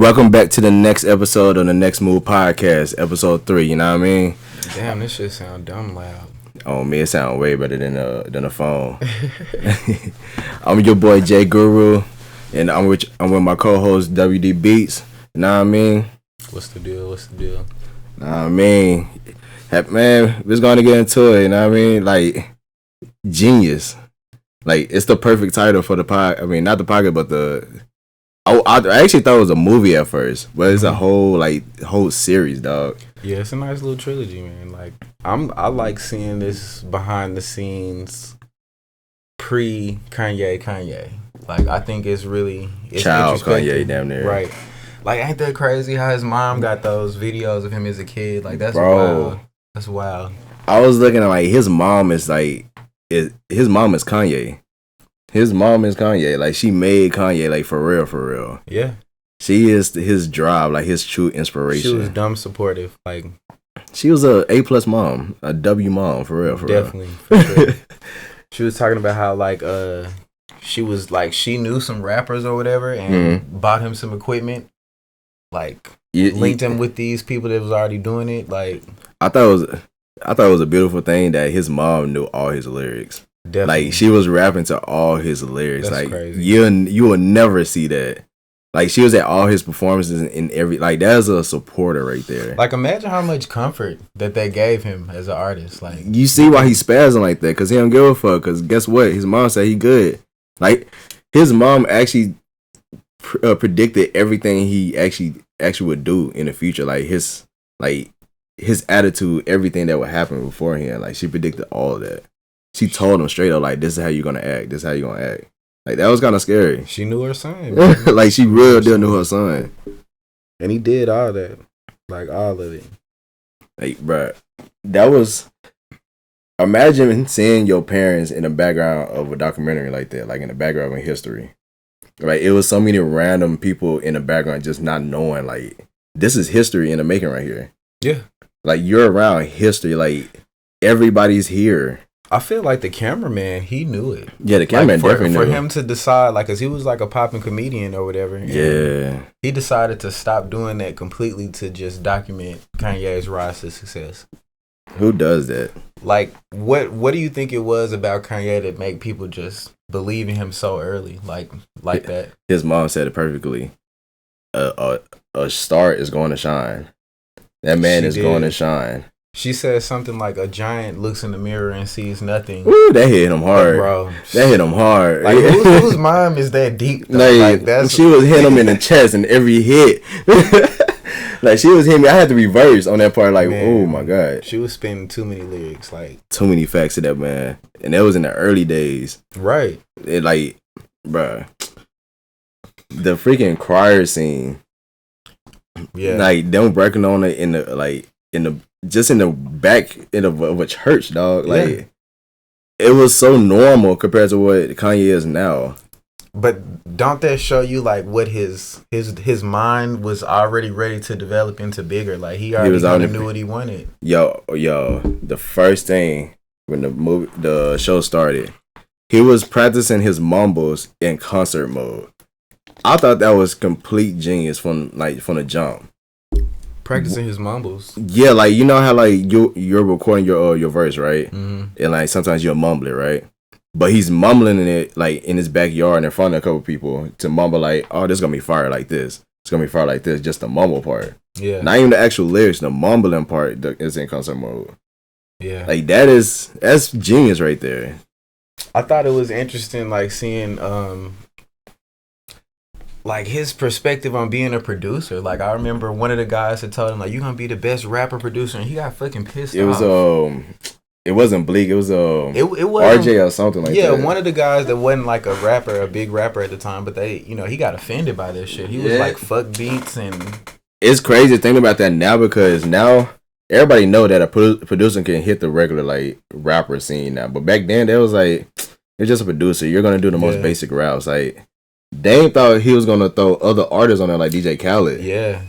Welcome back to the next episode of the Next Move Podcast, episode 3. You know what I mean? Damn, this shit sound dumb loud. Oh man, it sound way better than a phone. I'm your boy JayGuru, and I'm with my co-host Double D Beats. You know what I mean? What's the deal? Nah, I mean, man, we're gonna get into it. You know what I mean? Like, Jeen Yuhs. Like, it's the perfect title for the pod. I mean, not the podcast, but the. I actually thought it was a movie at first, but it's a whole series, dog. Yeah, it's a nice little trilogy, man. Like, I like seeing this behind the scenes pre Kanye. Like, I think it's Child Kanye down there, right? Like, ain't that crazy how his mom got those videos of him as a kid? Like, that's wild. That's wild. I was looking at his mom is his mom is Kanye. His mom is Kanye. Like, she made Kanye, like, for real. Yeah. She is his drive, like, his true inspiration. She was dumb supportive. Like, she was a A+ mom, a W mom, for real. Definitely. For sure. She was talking about how, like, she was, like, she knew some rappers or whatever and bought him some equipment. Like, linked him with these people that was already doing it. Like, I thought it was a beautiful thing that his mom knew all his lyrics. Definitely. Like, she was rapping to all his lyrics. That's like, crazy. You will never see that. Like, she was at all his performances in every, like, that's a supporter right there. Like, imagine how much comfort that they gave him as an artist. Like, you see why he's spazzing like that, because he don't give a fuck. Because guess what? His mom said he good. Like, his mom actually predicted everything he actually would do in the future. Like, his attitude, everything that would happen beforehand. Like, she predicted all of that. She told him straight up, like, this is how you're gonna act. This is how you're gonna act. Like, that was kind of scary. She knew her son. Like, she real deal knew her son. And he did all that. Like, all of it. Like, bruh, that was... Imagine seeing your parents in the background of a documentary like that. Like, in the background of history. Like, it was so many random people in the background just not knowing, like, this is history in the making right here. Yeah. Like, you're around history. Like, everybody's here. I feel like the cameraman, he knew it. Yeah, the cameraman definitely knew. For him to decide, like, because he was like a popping comedian or whatever. Yeah. He decided to stop doing that completely to just document Kanye's rise to success. Who does that? Like, what do you think it was about Kanye that made people just believe in him so early? Like that? His mom said it perfectly. A star is going to shine. That man is going to shine. She said something like a giant looks in the mirror and sees nothing. Ooh, that hit him hard. Bro. That hit him hard. Like, whose mom is that deep? Like, she was hitting him in the chest in every hit. Like, she was hitting me. I had to reverse on that part. Like, man, oh my God. She was spinning too many lyrics. Like, too many facts to that, man. And that was in the early days. Right. It, like, bruh. The freaking choir scene. Yeah. Like, them breaking on it in the back of a church, dog. Like, it was so normal compared to what Kanye is now. But don't that show you, like, what his mind was already ready to develop into bigger? Like, he already knew what he wanted. Yo, the first thing when the show started, he was practicing his mumbles in concert mode. I thought that was complete genius from the jump. Practicing his mumbles. Yeah, like, you know how, like, you're recording your verse, right? Mm-hmm. And, like, sometimes you'll mumble it, right? But he's mumbling in it, like, in his backyard in front of a couple people to mumble, like, oh, this is gonna be fire like this. It's gonna be fire like this. Just the mumble part. Yeah. Not even the actual lyrics. The mumbling part is in concert mode. Yeah. Like, that's genius right there. I thought it was interesting, like, seeing like, his perspective on being a producer. Like, I remember one of the guys had told him, like, you're gonna be the best rapper producer, and he got fucking pissed off. It was it wasn't Bleak. It was it was RJ or something like that. Yeah, one of the guys that wasn't like a big rapper at the time, but he got offended by this shit. He was like, fuck beats. And it's crazy to think about that now, because now everybody know that a producer can hit the regular, like, rapper scene now. But back then, they was like, you're just a producer. You're gonna do the most basic raps. Like, Dame thought he was gonna throw other artists on there, like DJ Khaled. Yeah.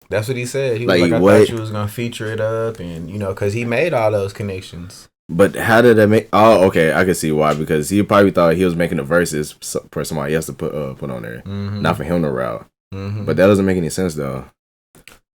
That's what he said. He was like, I thought you was gonna feature it up, and because he made all those connections. But how did that make? Oh, okay, I can see why. Because he probably thought he was making the verses for somebody else to put on there, not for him to route. But that doesn't make any sense though.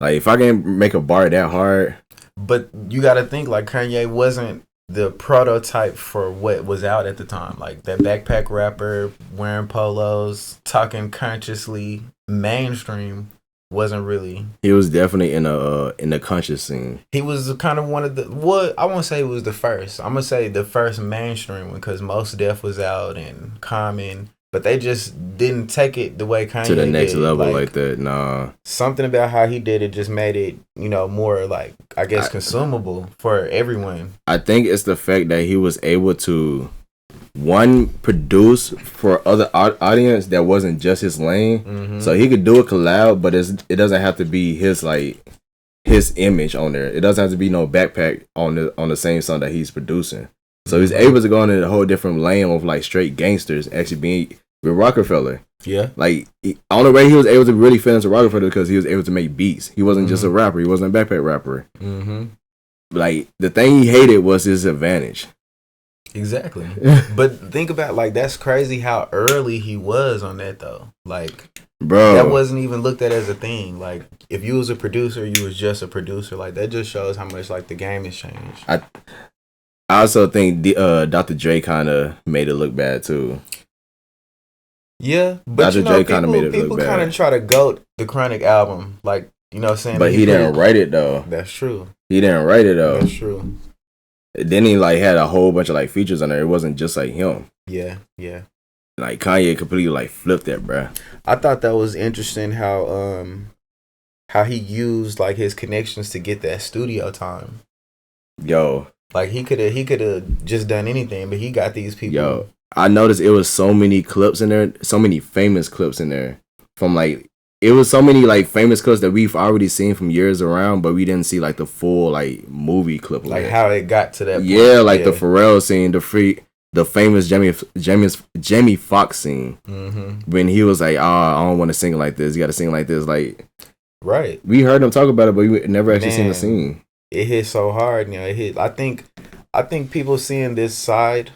Like if I can make a bar that hard, but you got to think like Kanye wasn't the prototype for what was out at the time. Like that backpack rapper wearing polos, talking consciously mainstream wasn't really. He was definitely in the conscious scene. He was kind of one of the I won't say it was the first. I'm gonna say the first mainstream one because Mos Def was out and Common, but they just didn't take it the way Kanye to the next did. level like that. Nah, something about how he did it just made it, more like I guess consumable for everyone. I think it's the fact that he was able to produce for other audience that wasn't just his lane, so he could do a collab, but it doesn't have to be his image on there. It doesn't have to be no backpack on the same song that he's producing. So he's able to go into a whole different lane of like straight gangsters actually being with Rockefeller. Yeah, like on the way he was able to really fit into Rockefeller because he was able to make beats. He wasn't just a rapper. He wasn't a backpack rapper. Like the thing he hated was his advantage. Exactly. But think about like that's crazy how early he was on that though. Like bro, that wasn't even looked at as a thing. Like if you was a producer, you was just a producer. Like that just shows how much like the game has changed. I also think Dr. Dre kind of made it look bad too. Yeah, but Dr. Dre kind of made it look bad. People kind of try to goat the Chronic album, like what I'm saying. But he didn't write it though. That's true. He didn't write it though. That's true. Then he like had a whole bunch of like features on there. It wasn't just like him. Yeah. Like Kanye completely like flipped that, bruh. I thought that was interesting how he used like his connections to get that studio time. Yo, like he could have just done anything, but he got these people. Yo, I noticed it was so many clips in there, so many famous clips in there from like. It was so many like famous clips that we've already seen from years around, but we didn't see like the full like movie clip. Like how it got to that point. Yeah, like the Pharrell scene, the famous Jamie Foxx scene. When he was like, I don't want to sing like this. You got to sing like this. Like, right. We heard him talk about it, but we never actually seen the scene. It hit so hard. It hit. I think people seeing this side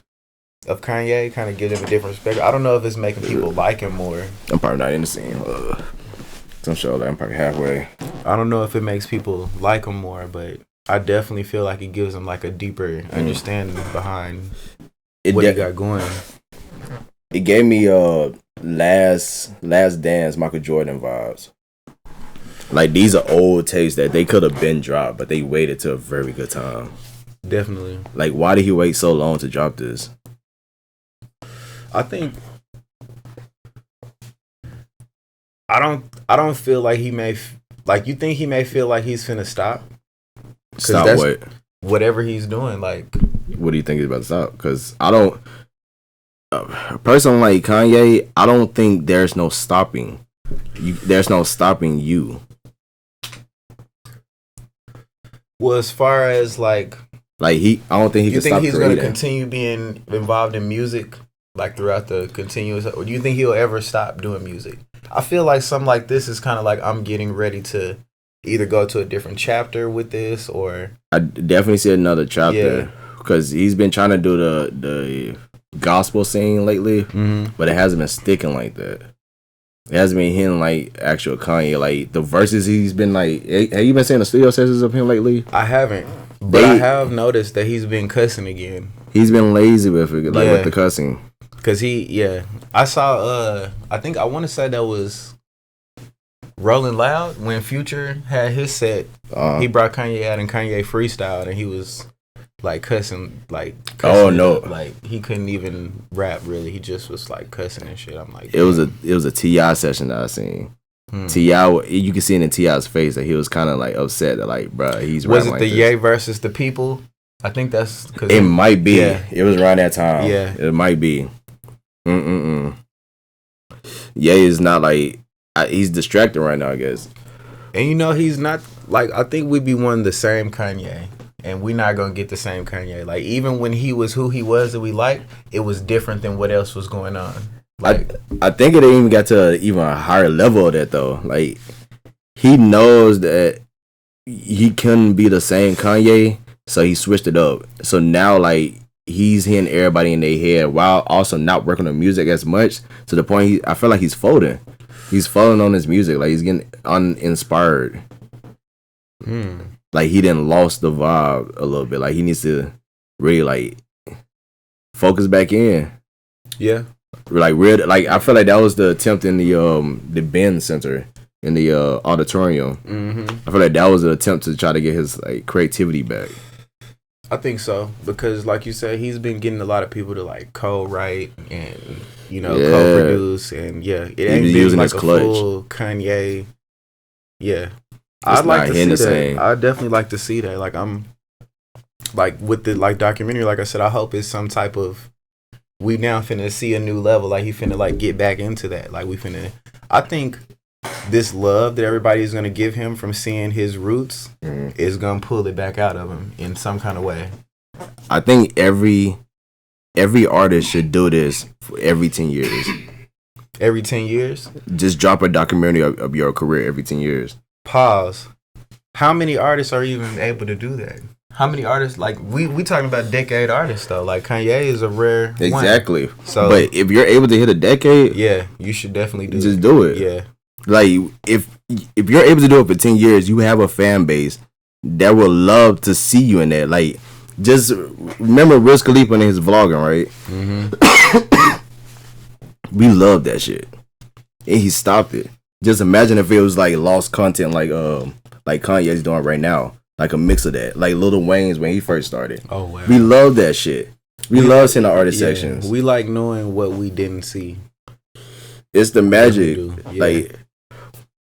of Kanye kind of give him a different perspective. I don't know if it's making people like him more. I'm probably not in the scene. Some show that I'm probably halfway. I don't know if it makes people like him more, but I definitely feel like it gives him like a deeper understanding behind what he got going. It gave me last Dance Michael Jordan vibes. Like these are old tapes that they could have been dropped, but they waited till a very good time. Definitely. Like why did he wait so long to drop this? I think I don't feel like he may like you think he may feel like he's finna stop. Stop what? Whatever he's doing. Like, what do you think he's about to stop? Because I don't. A person like Kanye, I don't think there's no stopping. There's no stopping you. Well, as far as like I don't think he can stop. You think he's going to continue being involved in music like throughout the continuous? Or do you think he'll ever stop doing music? I feel like something like this is kind of like I'm getting ready to either go to a different chapter with this, or I definitely see another chapter because he's been trying to do the gospel scene lately, but it hasn't been sticking like that. It hasn't been hitting like actual Kanye. Like the verses he's been like. Have you been seeing the studio sessions of him lately? I haven't, but I have noticed that he's been cussing again. He's been lazy with it, like with the cussing. Cause I saw. I think I want to say that was Rolling Loud when Future had his set. He brought Kanye out and Kanye freestyled, and he was like cussing, oh no, like he couldn't even rap really. He just was like cussing and shit. I'm like, it was a T.I. session that I seen. T.I., you can see it in T.I.'s face that he was kind of like upset that like, bro, he's was it like the this. Ye versus the People? I think that's cause it might be. Yeah. It was around that time. Yeah, it might be. Ye is not like he's distracted right now, I guess. And he's not like I think we'd be one the same Kanye. And we're not gonna get the same Kanye. Like even when he was who he was that we liked, it was different than what else was going on. Like I think it even got to even a higher level of that though. Like he knows that he couldn't be the same Kanye, so he switched it up. So now like he's hitting everybody in their head while also not working on music as much to the point I feel like he's folding. He's falling on his music. Like he's getting uninspired. Like he didn't lost the vibe a little bit. Like he needs to really like focus back in. Yeah. Like real. Like I feel like that was the attempt in the Ben Center in the auditorium. I feel like that was an attempt to try to get his like creativity back. I think so because, like you said, he's been getting a lot of people to like co-write and co-produce and it ain't been using like a full Kanye. Yeah, I'd like to see that. I'd definitely like to see that. Like I'm like with the like documentary. Like I said, I hope it's some type of we now finna see a new level. Like he finna like get back into that. Like we finna. I think this love that everybody's gonna give him from seeing his roots is gonna pull it back out of him in some kind of way. I think every artist should do this for every 10 years. Every 10 years? Just drop a documentary of your career every 10 years. Pause. How many artists are even able to do that? How many artists, like, we talking about decade artists, though. Like, Kanye is a rare Exactly. one. So, but if you're able to hit a decade... Yeah, you should definitely do it. Just do it. Yeah. Like, if you're able to do it for 10 years, you have a fan base that will love to see you in that. Like, just remember Wiz Khalifa and his vlogging, right? We love that shit. And he stopped it. Just imagine if it was, like, lost content like Kanye's doing right now. Like, a mix of that. Like, Lil Wayne's when he first started. Oh, wow. We love that shit. We love seeing the artist sections. We like knowing what we didn't see. It's the magic. Like...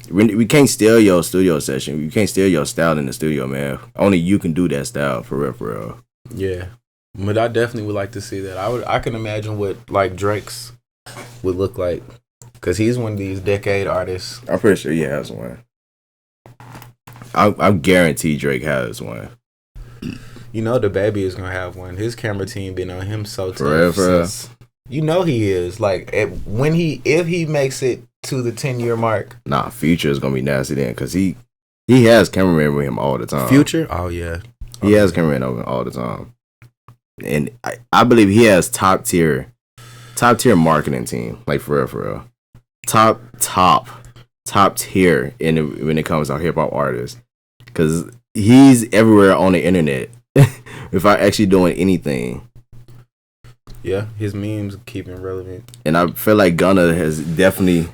We can't steal your studio session. You can't steal your style in the studio, man. Only you can do that style, for real. Yeah, but I definitely would like to see that. I can imagine what like Drake's would look like, because he's one of these decade artists. I'm pretty sure he has one. I guarantee Drake has one. You know, the baby is gonna have one. His camera team been on him so tough. Since, you know he is. Like if he makes it to the 10-year mark. Nah, Future is gonna be nasty then, because he has cameraman with him all the time. Future? Oh yeah. He has cameraman over all the time. And I believe he has top tier marketing team. Like for real. Top tier when it comes to hip hop artists. Cause he's everywhere on the internet without actually doing anything. Yeah, his memes keep him relevant. And I feel like Gunna has definitely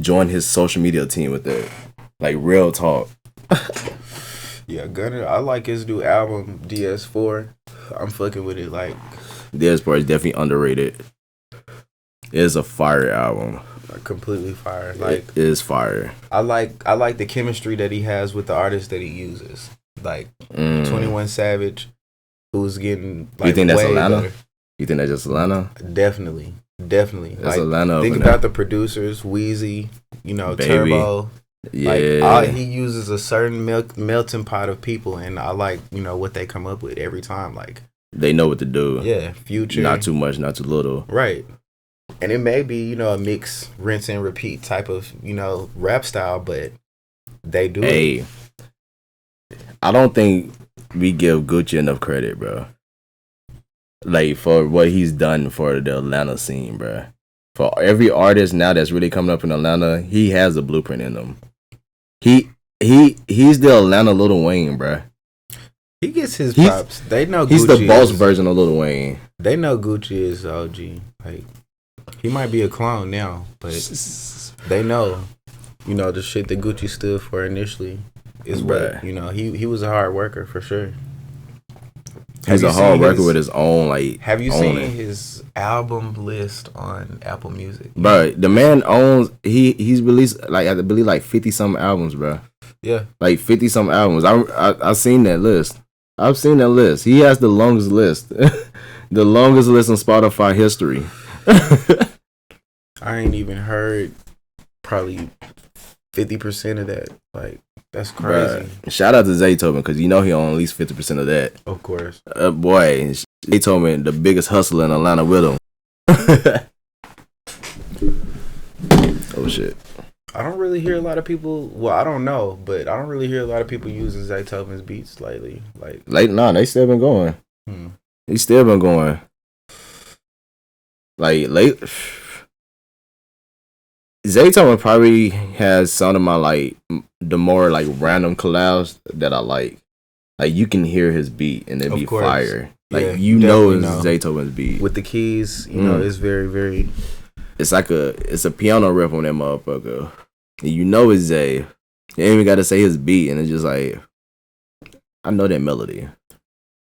joined his social media team with that. Like, real talk. Yeah, Gunna, I like his new album, DS4. I'm fucking with it. Like, DS4 is definitely underrated. It is a fire album. Like, completely fire. Like, it is fire. I like the chemistry that he has with the artists that he uses. Like, 21 Savage, who's getting, like, you think that's way Atlanta? better. You think that's just Atlanta? Definitely. That's like, Atlanta. Think about the producers, Wheezy, Baby. Turbo. Yeah. Like, he uses a certain melting pot of people, and I like, what they come up with every time. Like, they know what to do. Yeah, Future. Not too much, not too little. Right. And it may be, a mix, rinse and repeat type of, rap style, but they do it. I don't think we give Gucci enough credit, bro. Like, for what he's done for the Atlanta scene, bro. For every artist now that's really coming up in Atlanta, he has a blueprint in them. He's the Atlanta Lil Wayne, bro. He gets his props. They know he's Gucci the boss version of Lil Wayne. They know Gucci is OG. Like, he might be a clone now, but they know, the shit that Gucci stood for initially is what, he was a hard worker for sure. He's a hard worker with his own, like. Have you seen his album list on Apple Music? Bro, the man owns. He's released like I believe like 50-something albums, bro. Yeah, like 50-something albums. I've seen that list. I've seen that list. He has the longest list, the longest list in Spotify history. I ain't even heard probably 50% of that. Like. That's crazy. Bruh. Shout out to Zaytoven, because he owns at least 50% of that. Of course. Boy, Zaytoven, the biggest hustler in Atlanta with him. Oh, shit. I don't really hear a lot of people. Well, I don't know, but I don't really hear a lot of people using Zaytoven's beats lately. Nah, they still been going. They still been going. Like, late. Zaytoven probably has some of my like the more like random collabs that I like. Like you can hear his beat and it be fire. Like yeah, you know it's Zaytoven's beat with the keys. You know, it's very very. It's like a piano riff on that motherfucker. And you know it's Zay. You ain't even got to say his beat, and it's just like I know that melody.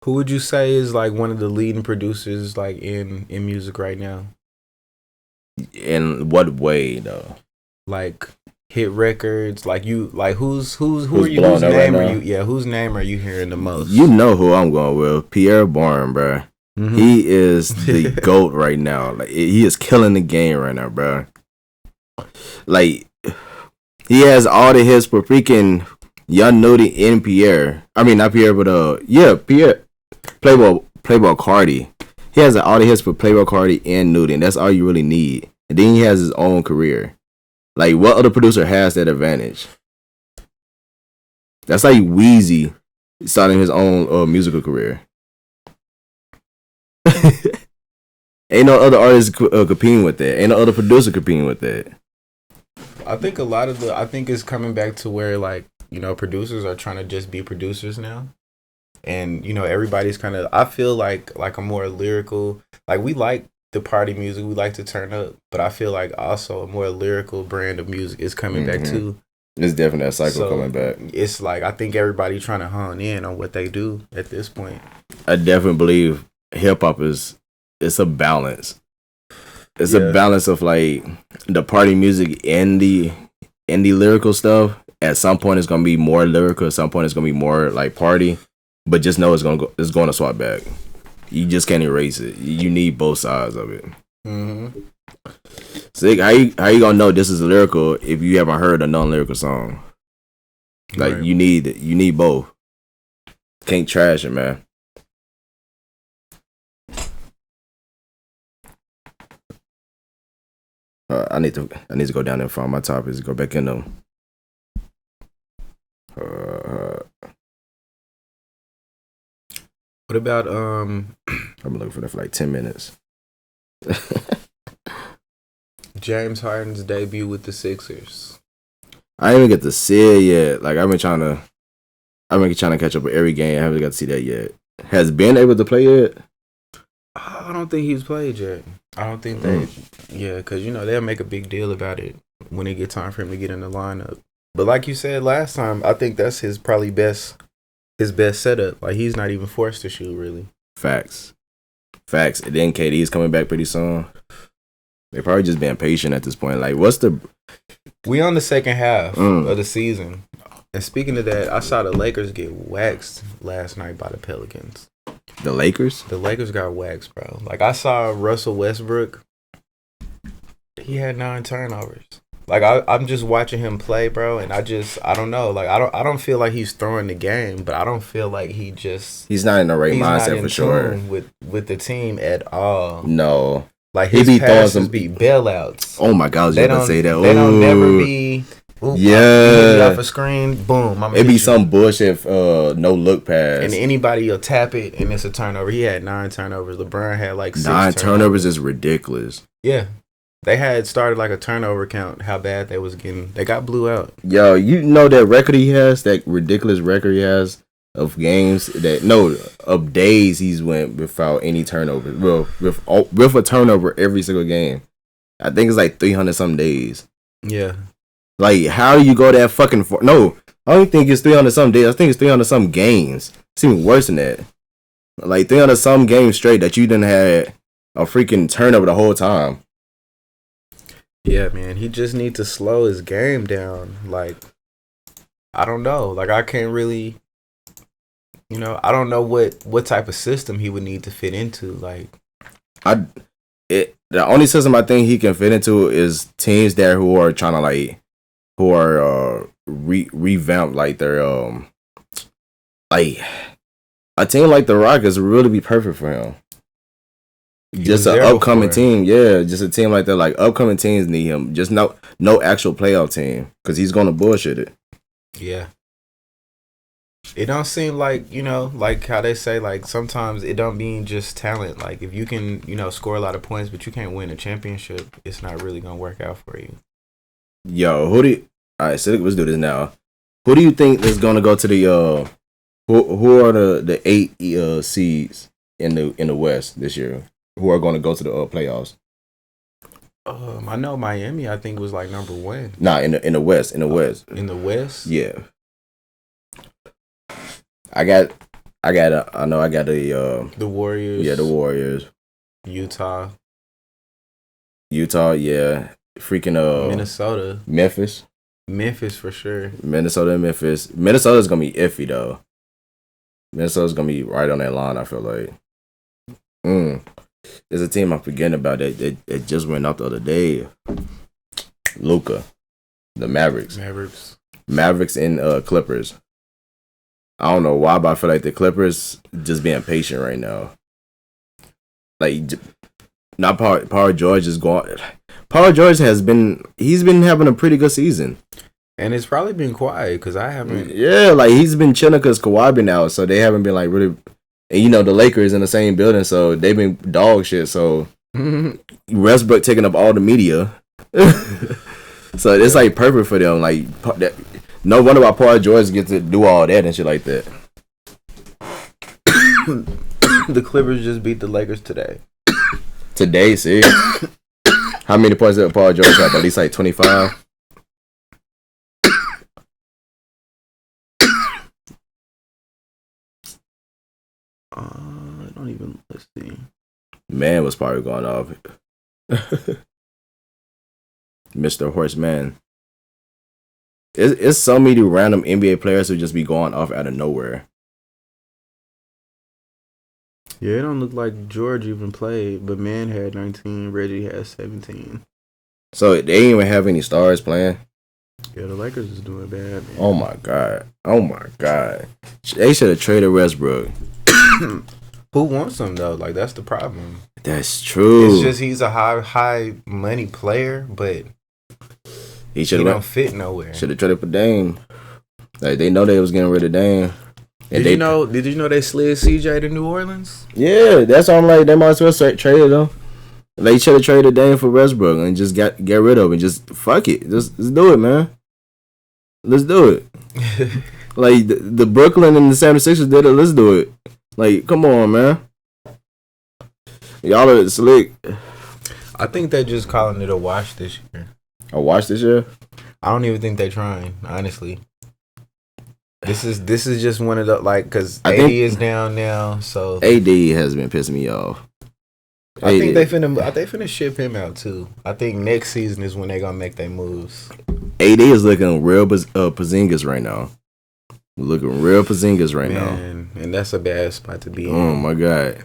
Who would you say is like one of the leading producers like in music right now? In what way though? Like hit records, like you, like who are you? Whose name are you? Yeah, whose name are you hearing the most? You know who I'm going with, Pierre Bourne, bro. Mm-hmm. He is the GOAT right now. Like he is killing the game right now, bro. Like he has all the hits for freaking Young Nudie and Pierre. I mean not Pierre, but Pierre. Playboy Cardi. He has all the hits for Playboy Cardi and Nudie, and that's all you really need. And then he has his own career. Like, what other producer has that advantage? That's like Weezy starting his own musical career. Ain't no other artist competing with that. Ain't no other producer competing with that. I think I think it's coming back to where, like, you know, producers are trying to just be producers now. And, you know, everybody's kind of, I feel like a more lyrical, like we like the party music, we like to turn up, but I feel like also a more lyrical brand of music is coming back too. It's definitely that cycle coming back. It's like, I think everybody's trying to hone in on what they do at this point. I definitely believe hip hop it's a balance. It's a balance of like the party music and the lyrical stuff. At some point it's gonna be more lyrical, at some point it's gonna be more like party. But just know it's going to swap back. You just can't erase it. You need both sides of it. Mm-hmm. So how you gonna know this is lyrical if you haven't heard a non-lyrical song? Like right. you need both. Can't trash it, man. I need to go down there and find my topics. Go back in them. What about I've been looking for that for like 10 minutes. James Harden's debut with the Sixers? I didn't even get to see it yet. Like I've been trying to catch up with every game. I haven't got to see that yet. Has Ben able to play yet? I don't think he's played yet. I don't think because you know they'll make a big deal about it when it gets time for him to get in the lineup. But like you said last time, I think that's his best setup. Like he's not even forced to shoot really. Facts. And then KD's coming back pretty soon. They're probably just being patient at this point. Like we on the second half of the season. And speaking of that, I saw the Lakers get waxed last night by the Pelicans. The Lakers? The Lakers got waxed, bro. Like I saw Russell Westbrook. He had 9 turnovers. Like I'm just watching him play, bro, and I don't know. Like I don't feel like he's throwing the game, but I don't feel like he's not in the right mindset for sure with the team at all. No, like his passes be bailouts. Oh my God, I was gonna say that. They don't never be. Off a screen, boom. It be some bullshit no look pass, and anybody will tap it, and it's a turnover. He had 9 turnovers. LeBron had like 6 9 turnovers is ridiculous. Yeah. They had started like a turnover count, how bad they was getting. They got blew out. Yo, you know that record he has, that ridiculous record he has of games, of days he's went without any turnover. Well, with a turnover every single game. I think it's like 300 some days. Yeah. Like, how do you go that fucking far? No, I don't think it's 300 some days. I think it's 300 some games. It's even worse than that. Like 300 some games straight that you didn't have a freaking turnover the whole time. Yeah, man, he just needs to slow his game down. Like, I don't know. Like, I can't really, I don't know what type of system he would need to fit into. Like, the only system I think he can fit into is teams there who are trying to revamp like their like a team like the Rockets would really be perfect for him. Just an upcoming team, yeah. Just a team like that. Like upcoming teams need him. Just no actual playoff team because he's gonna bullshit it. Yeah. It don't seem like like how they say like sometimes it don't mean just talent. Like if you can score a lot of points but you can't win a championship, it's not really gonna work out for you. Yo, all right, so let's do this now. Who do you think is gonna go to the who are the 8 seeds in the West this year? Who are going to go to the playoffs? I know Miami. I think was like number 1. Nah, in the West. In the West. In the West. Yeah. I know I got the Warriors. Yeah, the Warriors. Utah. Yeah. Freaking Minnesota. Memphis for sure. Minnesota and Memphis. Minnesota's gonna be iffy though. Minnesota's gonna be right on that line, I feel like. There's a team I'm forgetting about that just went out the other day. Luka. The Mavericks. Mavericks and Clippers. I don't know why, but I feel like the Clippers just being patient right now. Like, not Paul George is going. Paul George he's been having a pretty good season. And it's probably been quiet because I haven't. Yeah, like he's been chilling because Kawhi been out, so they haven't been like really. And the Lakers in the same building, so they've been dog shit. So Westbrook taking up all the media, so it's like perfect for them. Like no wonder why Paul George gets to do all that and shit like that. The Clippers just beat the Lakers today. Today, see how many points did Paul George have? At least like 25. I don't even. Let's see. Man was probably going off. Mr. Horseman. It's so many random NBA players who just be going off out of nowhere. Yeah, it don't look like George even played, but Man had 19, Reggie had 17. So they didn't even have any stars playing? Yeah, the Lakers is doing bad, man. Oh my god. They should have traded Westbrook. Who wants him though? Like that's the problem. That's true. It's just he's a high money player, but he don't fit nowhere. Should have traded for Dame. Like they know they was getting rid of Dame. Did you know they slid CJ to New Orleans? Yeah, that's why I'm like they might as well trade them. They should have traded Dame for Westbrook and just get rid of him. Just fuck it. Just let's do it, man. Let's do it. Like the Brooklyn and the 76ers did it. Let's do it. Like, come on, man. Y'all are slick. I think they're just calling it a wash this year. A wash this year? I don't even think they're trying, honestly. This is just one of the because AD is down now, so AD has been pissing me off. I think they finna ship him out too. I think next season is when they gonna make their moves. AD is looking real Porzingis right now. Looking real Porzingis right now, and that's a bad spot to be in. Oh my god!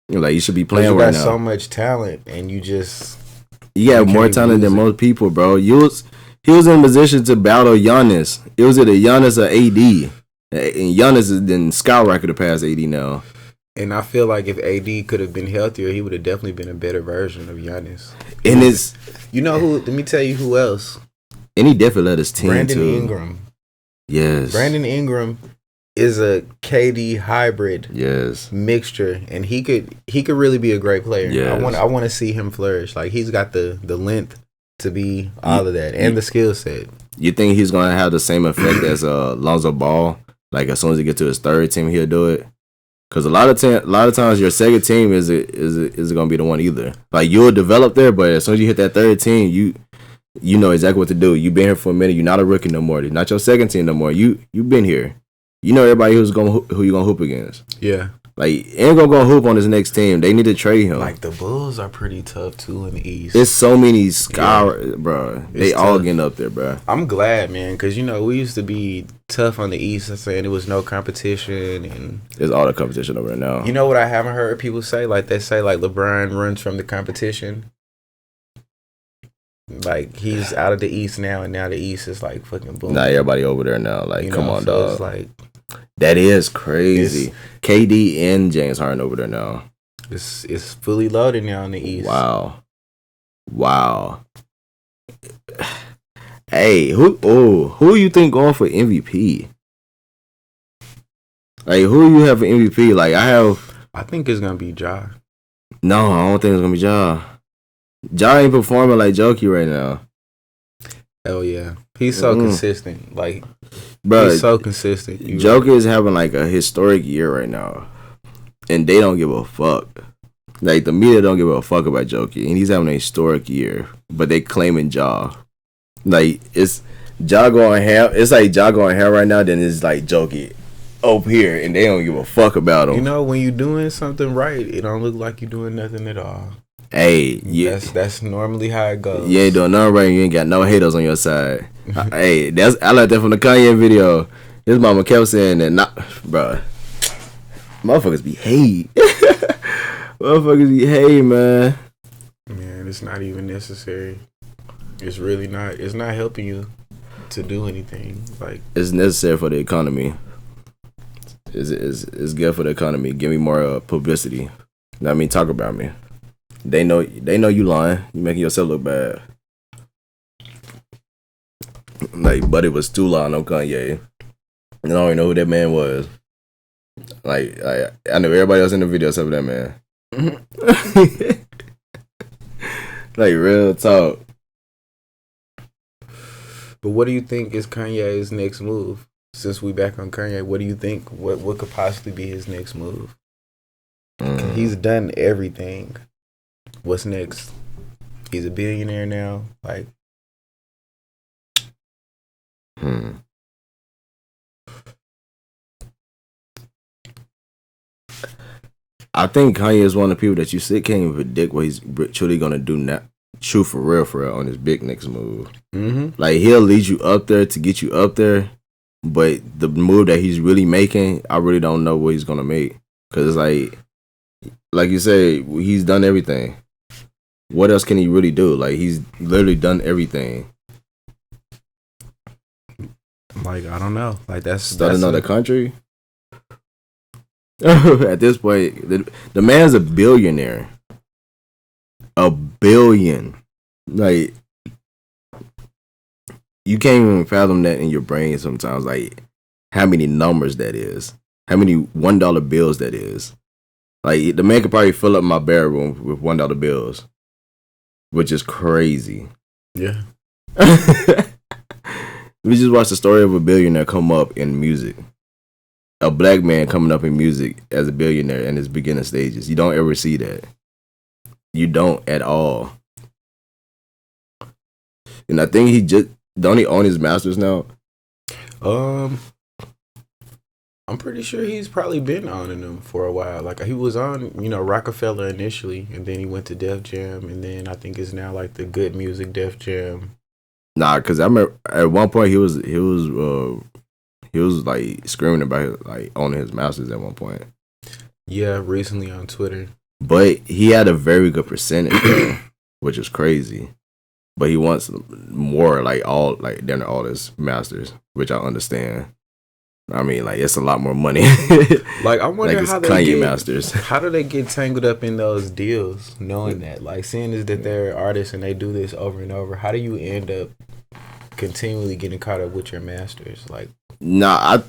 You should be playing right now. You got so much talent, and you have more talent than most people, bro. He was in position to battle Giannis. It was either Giannis or AD, and Giannis is then skyrocketed past AD now. And I feel like if AD could have been healthier, he would have definitely been a better version of Giannis. And it's who? Let me tell you who else. And he definitely led his team Brandon Ingram. Yes. Brandon Ingram is a KD hybrid mixture, and he could really be a great player. Yes. I want to see him flourish. Like he's got the length to be all of that and the skill set. You think he's gonna have the same effect as Lonzo Ball? Like as soon as he get to his third team, he'll do it. Because a lot of times your second team is gonna be the one either. Like you'll develop there, but as soon as you hit that third team, you know exactly what to do. You've been here for a minute. You're not a rookie no more. You're not your second team no more. You've been here. You know everybody who you gonna hoop against. Yeah. Like ain't gonna go hoop on his next team. They need to trade him. Like the Bulls are pretty tough too in the East. There's so many bro. They all getting up there, bro. I'm glad, man, because we used to be tough on the East, saying there was no competition, and there's all the competition over there now. You know what I haven't heard people say? Like they say, like LeBron runs from the competition. Like he's out of the East now, and now the East is like fucking boom. Nah, everybody over there now. Like, come on, so dog. It's like that is crazy. KD and James Harden over there now. It's fully loaded now in the East. Wow. Hey, who you think going for MVP? Like who you have for MVP? Like I think it's gonna be Ja. No, I don't think it's gonna be Ja. Ja ain't performing like Jokey right now. Hell yeah, he's so consistent. Like, bro, he's so consistent. Joker is having like a historic year right now, and they don't give a fuck. Like, the media don't give a fuck about Joker, and he's having a historic year, but they claiming Ja. Like, it's Ja going ham. It's like Ja going ham right now. Then it's like Joker up here, and they don't give a fuck about him. You know, when you're doing something right, it don't look like you're doing nothing at all. Hey, yeah, that's normally how it goes. You ain't doing nothing right. You ain't got no haters on your side. Hey, I like that from the Kanye video. His mama kept saying that, bruh, motherfuckers be hate. Motherfuckers be hate, man. Man, it's not even necessary. It's really not. It's not helping you to do anything. Like, it's necessary for the economy. It's good for the economy. Give me more publicity. I mean, talk about me. They know you lying. You making yourself look bad. Like, Buddy was too lying on Kanye. And I don't even know who that man was. Like I know everybody else in the video except for that man. Like, real talk. But what do you think is Kanye's next move? Since we back on Kanye, what do you think? What could possibly be his next move? He's done everything. What's next? He's a billionaire now. Like, I think Kanye is one of the people that you can't even predict what he's truly gonna do now. True, for real on his big next move. Like, he'll lead you up there to get you up there, but the move that he's really making, I really don't know what he's gonna make. Cause it's like you say, he's done everything. What else can he really do? Like, he's literally done everything. Like, I don't know. Like, that's another country. At this point, the man's a billionaire. A billion. Like, you can't even fathom that in your brain sometimes. Like, how many numbers that is. How many $1 bills that is. Like, the man could probably fill up my bedroom with $1 bills. Which is crazy. Yeah. We just watched the story of a billionaire come up in music. A black man coming up in music as a billionaire in his beginning stages. You don't ever see that. You don't at all. And I think don't he own his masters now? I'm pretty sure he's probably been owning them for a while. Like, he was on, Rockefeller initially, and then he went to Def Jam, and then I think it's now like the Good Music Def Jam. Nah, because I remember at one point he was like screaming about like owning his masters at one point. Yeah, recently on Twitter. But he had a very good percentage though, which is crazy. But he wants more, than all his masters, which I understand. I mean, like, it's a lot more money. Like, I wonder how Kanye masters. How do they get tangled up in those deals, knowing that, like, seeing is that they're artists and they do this over and over. How do you end up continually getting caught up with your masters? Like, nah,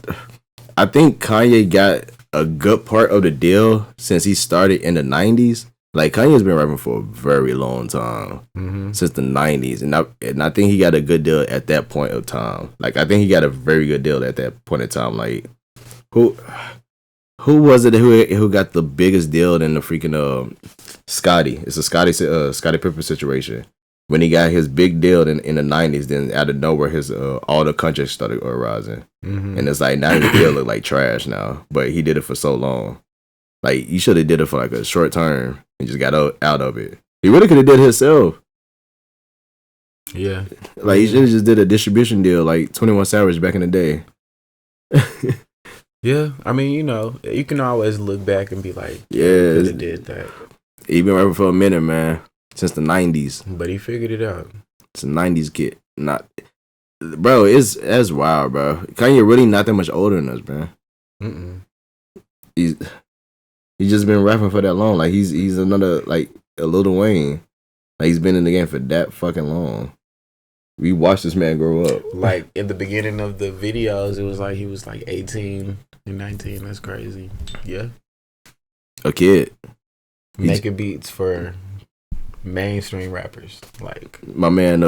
I think Kanye got a good part of the deal since he started in the 90s. Like, Kanye's been rapping for a very long time, since the 90s. And I think he got a good deal at that point of time. Like, I think he got a very good deal at that point in time. Like, who was it who got the biggest deal in the freaking Scotty? It's a Scotty Pippen situation. When he got his big deal in the 90s, then out of nowhere, his all the contracts started arising. And it's like, now his deal look like trash now. But he did it for so long. Like, you should have did it for like a short term and just got out of it. He really could have did it himself. Yeah. Like, he should have just did a distribution deal like 21 Savage back in the day. Yeah. I mean, you can always look back and be like, yeah, he did that. He been rapping for a minute, man. Since the 90s. But he figured it out. It's a 90s kid. Bro, that's wild, bro. Kanye really not that much older than us, man. He's just been rapping for that long. Like, he's another, like, a Lil Wayne. Like, he's been in the game for that fucking long. We watched this man grow up. Like, in the beginning of the videos, it was like he was like 18 and 19. That's crazy. Yeah. A kid. Making beats for mainstream rappers. Like, my man,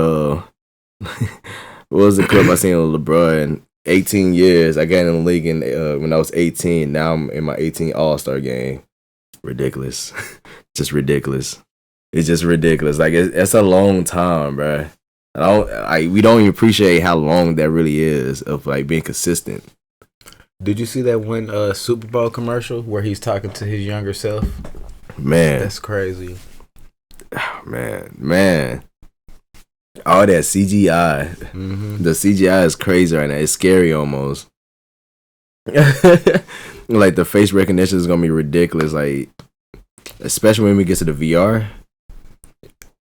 What was the clip I seen of LeBron? 18 years. I got in the league when I was 18. Now I'm in my 18 All-Star game. Ridiculous. Just ridiculous. It's just ridiculous. Like it's a long time, bro. We don't even appreciate how long that really is of like being consistent. Did you see that one Super Bowl commercial where he's talking to his younger self? Man, that's crazy. Man. All that CGI. Mm-hmm. The CGI is crazy right now. It's scary almost. Like the face recognition is gonna be ridiculous. Like, especially when we get to the VR.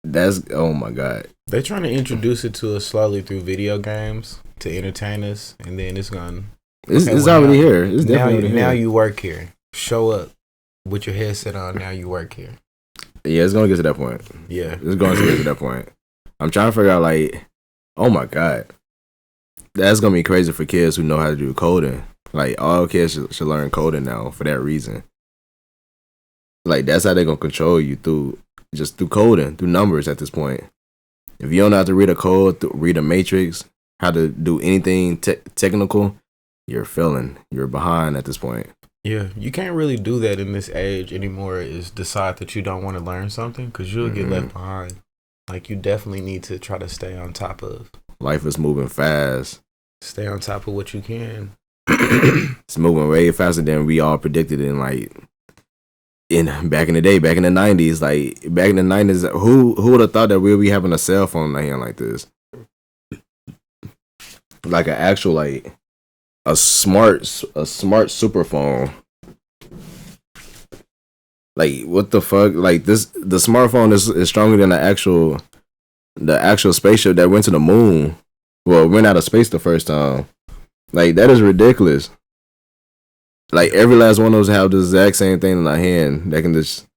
That's, oh my god. They're trying to introduce it to us slowly through video games to entertain us, and then it's gone. It's already here. It's definitely here. Now you work here. Show up with your headset on. Now you work here. Yeah, it's gonna get to that point. Yeah, it's going to get to that point. I'm trying to figure out, like, oh my god, that's gonna be crazy for kids who know how to do coding. Like, all kids should learn coding now for that reason. Like, that's how they're gonna control you through coding, through numbers at this point. If you don't know how to read a code, read a matrix, how to do anything technical, you're failing. You're behind at this point. Yeah, you can't really do that in this age anymore, is decide that you don't want to learn something, because you'll get left behind. Like, you definitely need to try to stay on top of. Life is moving fast. Stay on top of what you can. It's moving way faster than we all predicted back in the day, back in the 90s. Like, back in the 90s, who would have thought that we'd be having a cell phone in our hand like this? Like an actual, like, a smart super phone. Like, what the fuck? Like, the smartphone is stronger than the actual spaceship that went to the moon. Well, went out of space the first time. Like, that is ridiculous. Like, every last one of those have the exact same thing in our hand that can just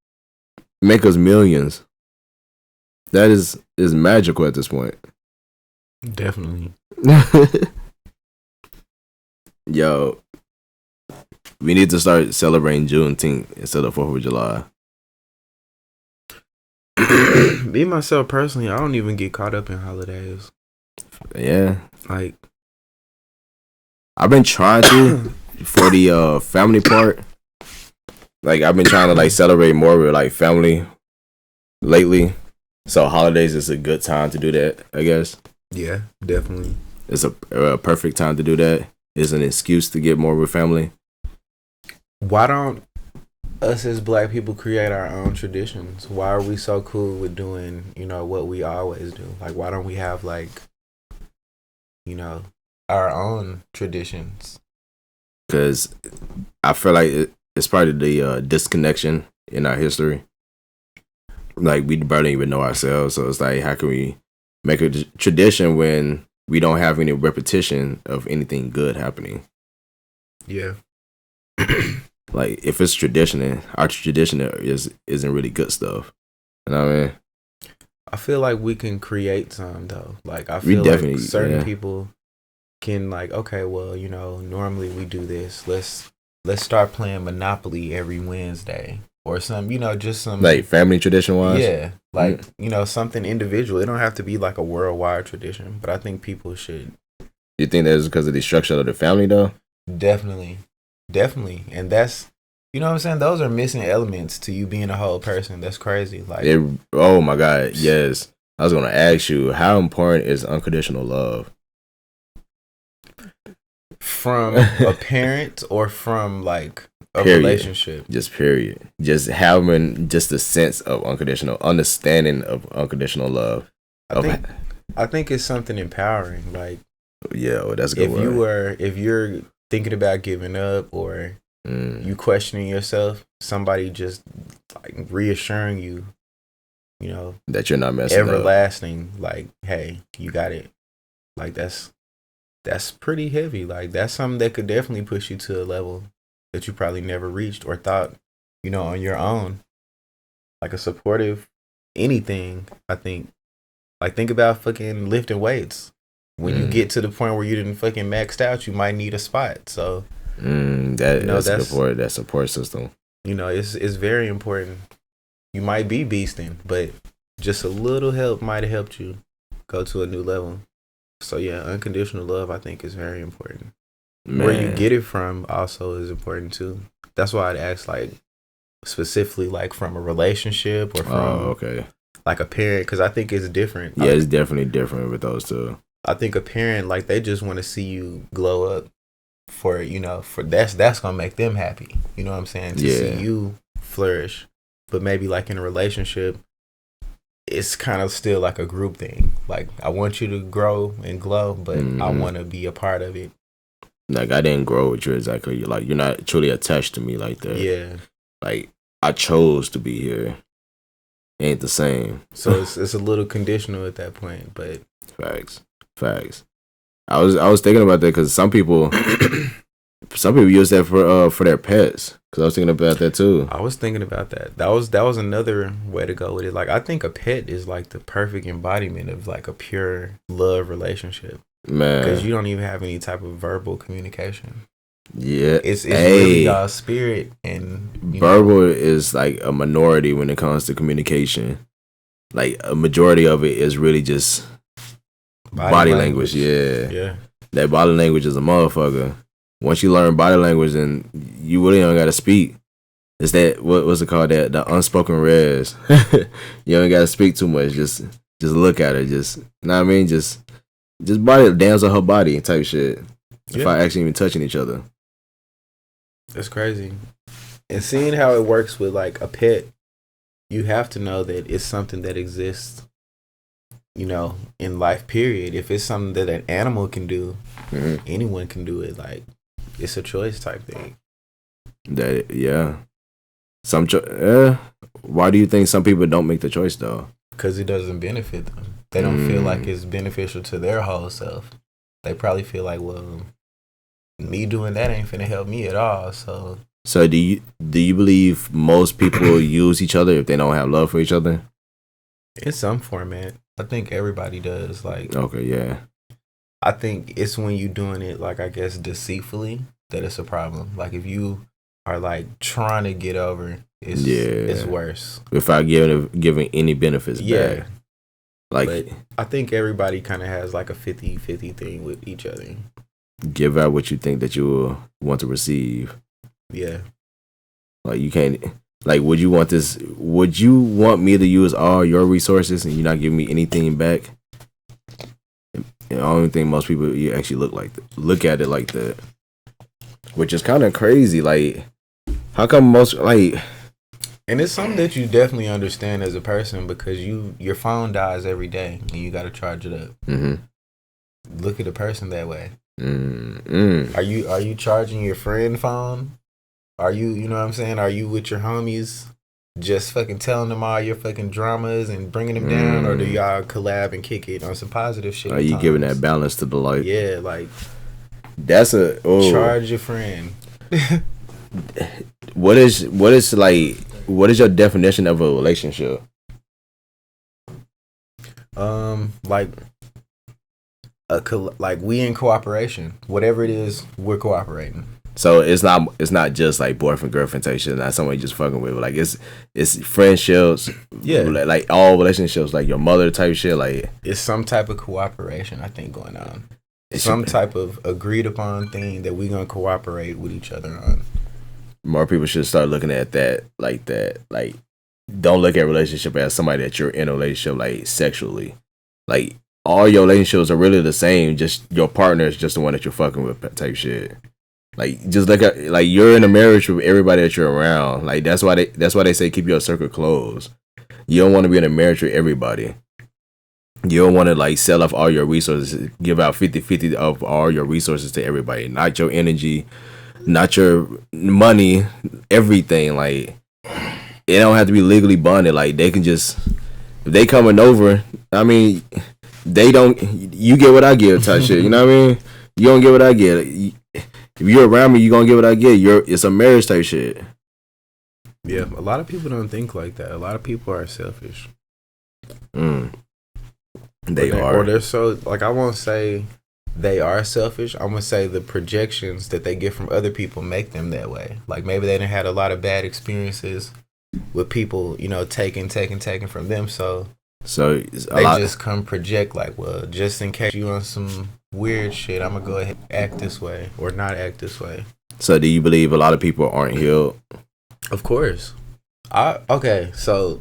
make us millions. That is magical at this point. Definitely. Yo, we need to start celebrating Juneteenth instead of 4th of July. Me, myself, personally, I don't even get caught up in holidays. Yeah. Like, I've been trying to for the family part. Like, I've been trying to, like, celebrate more with, like, family lately. So holidays is a good time to do that, I guess. Yeah, definitely. It's a perfect time to do that. It's an excuse to get more with family. Why don't us as black people create our own traditions? Why are we so cool with doing, what we always do? Like, why don't we have, like, our own traditions? Because I feel like it's probably the disconnection in our history. Like, we barely even know ourselves. So it's like, how can we make a tradition when we don't have any repetition of anything good happening? Yeah. Like, if it's tradition, our tradition isn't really good stuff. You know what I mean? I feel like we can create some, though. Like, I feel like certain people can, like, okay, well, normally we do this. Let's start playing Monopoly every Wednesday. Or some, just some... Like, family tradition-wise? Yeah. Like, something individual. It don't have to be, like, a worldwide tradition. But I think people should... You think that's because of the structure of the family, though? Definitely. And that's... You know what I'm saying? Those are missing elements to you being a whole person. That's crazy. Like, oh, my God. Yes. I was going to ask you, how important is unconditional love? From a parent or from, like... A relationship. Just period. Just having just a sense of understanding of unconditional love. I think it's something empowering. Like, yeah, well, that's a good word. If you're thinking about giving up or you questioning yourself, somebody just like reassuring you, that you're not messing everlasting, up. Like, hey, you got it. Like, that's pretty heavy. Like, that's something that could definitely push you to a level that you probably never reached or thought, on your own. Like a supportive anything, I think. Like, think about fucking lifting weights. When you get to the point where you didn't fucking maxed out, you might need a spot. So that's good for that support system. It's very important. You might be beasting, but just a little help might have helped you go to a new level. So yeah, unconditional love I think is very important. Man. Where you get it from also is important too. That's why I'd ask like specifically like from a relationship or from like a parent, because I think it's different. Yeah, it's definitely different with those two. I think a parent, like, they just want to see you glow up for, you know, for that's gonna make them happy. You know what I'm saying? To see you flourish. But maybe like in a relationship, it's kind of still like a group thing. Like, I want you to grow and glow, but I want to be a part of it. Like, I didn't grow with you exactly. Like, you're not truly attached to me like that. Yeah. Like, I chose to be here. Ain't the same. So it's a little conditional at that point, but facts. I was thinking about that because some people use that for their pets. Because I was thinking about that too. I was thinking about that. That was another way to go with it. Like, I think a pet is like the perfect embodiment of like a pure love relationship. Man, because you don't even have any type of verbal communication. Yeah, it's really y'all spirit, and verbal is like a minority when it comes to communication. Like, a majority of it is really just body language. Yeah. That body language is a motherfucker. Once you learn body language, then you really don't gotta speak. It's that what's it called? That the unspoken res. You don't gotta speak too much. Just look at her. Just, you know what I mean? Just body dance on her body type shit. If I actually even touching each other. That's crazy. And seeing how it works with like a pet, you have to know that it's something that exists, you know, in life, period. If it's something that an animal can do, anyone can do it. Like, it's a choice type thing. Why do you think some people don't make the choice though? Because it doesn't benefit them. They don't feel like it's beneficial to their whole self. They probably feel like, well, me doing that ain't finna help me at all. So do you believe most people use each other if they don't have love for each other? In some format, I think everybody does. Like, okay, yeah. I think it's when you doing it, like, I guess deceitfully, that it's a problem. Like, if you are like trying to get over, it's worse. Without giving any benefits back. Like, but I think everybody kind of has like a 50-50 thing with each other. Give out what you think that you will want to receive. Yeah. Like, you can't. Like, would you want me to use all your resources and you not give me anything back? And I don't think most people you actually look at it like that, which is kind of crazy. Like, how come most like? And it's something that you definitely understand as a person, because your phone dies every day and you got to charge it up. Look at a person that way. Are you charging your friend phone? Are you know what I'm saying? Are you with your homies just fucking telling them all your fucking dramas and bringing them down? Or do y'all collab and kick it on some positive shit? Are you giving that balance to the life? Yeah, like, that's charge your friend. What is your definition of a relationship? Like we in cooperation. Whatever it is, we're cooperating. So it's not just like boyfriend girlfriend type shit. Not somebody just fucking with. Like, it's friendships. Yeah, like all relationships, like your mother type shit. Like, it's some type of cooperation, I think, going on. It's some type of agreed upon thing that we're gonna cooperate with each other on. More people should start looking at that like that. Like, don't look at relationship as somebody that you're in a relationship like sexually. Like, all your relationships are really the same. Just your partner is just the one that you're fucking with type shit. Like, just look at, like, you're in a marriage with everybody that you're around. Like, that's why they say keep your circle closed. You don't want to be in a marriage with everybody. You don't want to like sell off all your resources, give out 50-50 of all your resources to everybody. Not your energy, not your money, everything. Like, it don't have to be legally bonded. Like, they can just, if they coming over, I mean, you get what I get type shit. You know what I mean? You don't get what I get. If you're around me, you gonna get what I get. It's a marriage type shit. Yeah, a lot of people don't think like that. A lot of people are selfish. They are. Or they're so, like, I won't say they are selfish. I'm gonna say the projections that they get from other people make them that way. Like, maybe they done had a lot of bad experiences with people, you know, taking from them. So So they just come project like, well, just in case you on some weird shit, I'm gonna go ahead and act this way or not act this way. So do you believe a lot of people aren't healed? Of course. Okay, so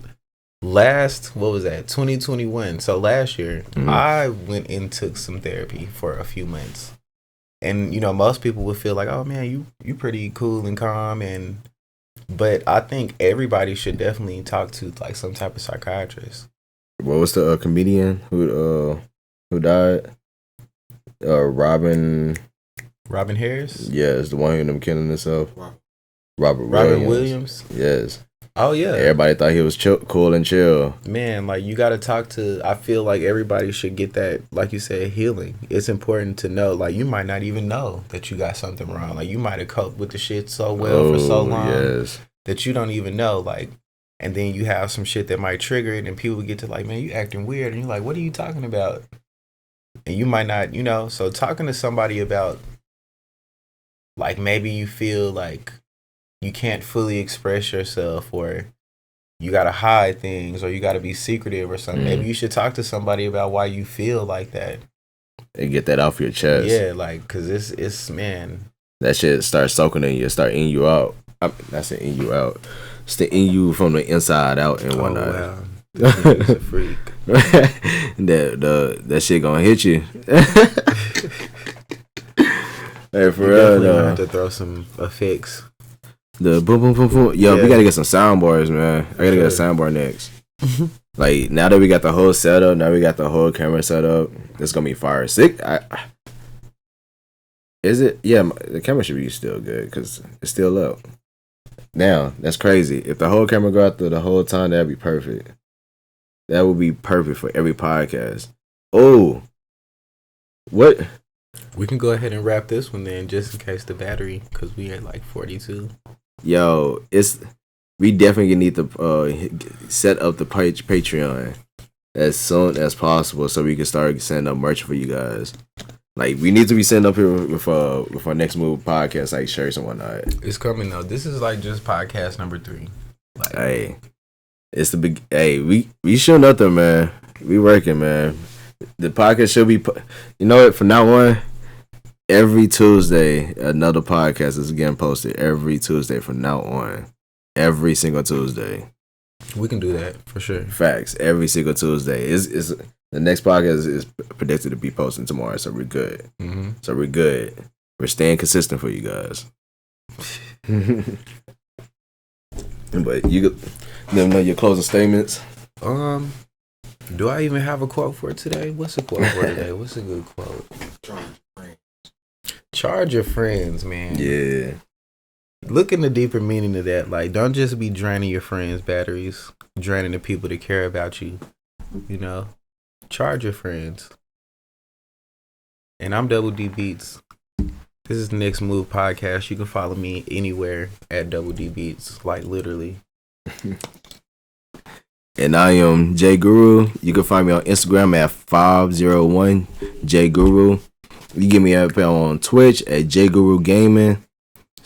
what was that? 2021. So last year, I went and took some therapy for a few months. And most people would feel like, oh man, you pretty cool and calm, but I think everybody should definitely talk to like some type of psychiatrist. What was the comedian who died? Robin Harris? Yes, the one who ended up killing himself. Robert Williams? Yes. Oh yeah. Everybody thought he was cool and chill. Man, like you got to talk to. I feel like everybody should get that, like you said, healing. It's important to know. Like you might not even know that you got something wrong. Like you might have coped with the shit so well for so long that you don't even know. Like, and then you have some shit that might trigger it, and people get to like, man, you acting weird, and you're like, what are you talking about? And you might not, So talking to somebody about, like maybe you feel like you can't fully express yourself, or you gotta hide things, or you gotta be secretive or something. Maybe you should talk to somebody about why you feel like that and get that off your chest. Yeah, like because it's man, that shit starts soaking in you, start in you out. That's in you out. It's the in you from the inside out and whatnot. Oh wow, he's a freak. that shit gonna hit you. Hey, for real though, have to throw some effects. The boom, boom, boom, boom. Yo, we gotta get some soundboards, man. I gotta get a soundboard next. Like, now that we got the whole setup, now we got the whole camera set up, it's gonna be fire. Sick. Is it? Yeah, the camera should be still good because it's still up. Now, that's crazy. If the whole camera go out there the whole time, that'd be perfect. That would be perfect for every podcast. Oh, what? We can go ahead and wrap this one then, just in case the battery, because we at like 42. Yo, we definitely need to set up the Patreon as soon as possible so we can start sending up merch for you guys. Like, we need to be sending up here with our Next Move podcast, like shirts and whatnot. It's coming though. This is like just podcast number 3. Like, hey, it's the big. Hey, we sure nothing, man. We working, man. The podcast should be. You know what? From now on, every Tuesday, another podcast is getting posted. Every Tuesday from now on, every single Tuesday. We can do that for sure. Facts. Every single Tuesday is the next podcast is predicted to be posting tomorrow, so we're good. Mm-hmm. So we're good. We're staying consistent for you guys. But you let them know your closing statements. Do I even have a quote for today? What's a quote for today? What's a good quote? Charge your friends, man. Yeah. Look in the deeper meaning of that. Like, don't just be draining your friends' batteries, draining the people that care about you. Charge your friends. And I'm Double D Beats. This is the Next Move podcast. You can follow me anywhere at Double D Beats, like literally. And I am JayGuru. You can find me on Instagram at 501 JayGuru. You get me up on Twitch at JayGuru Gaming.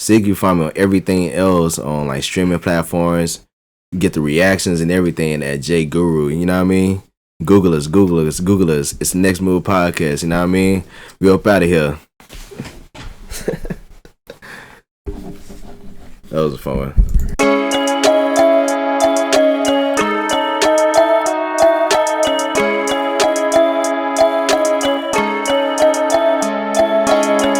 You can find me on everything else on like streaming platforms. You get the reactions and everything at JayGuru. You know what I mean? Google us. It's the Next Move podcast. You know what I mean? We up out of here. That was a fun one.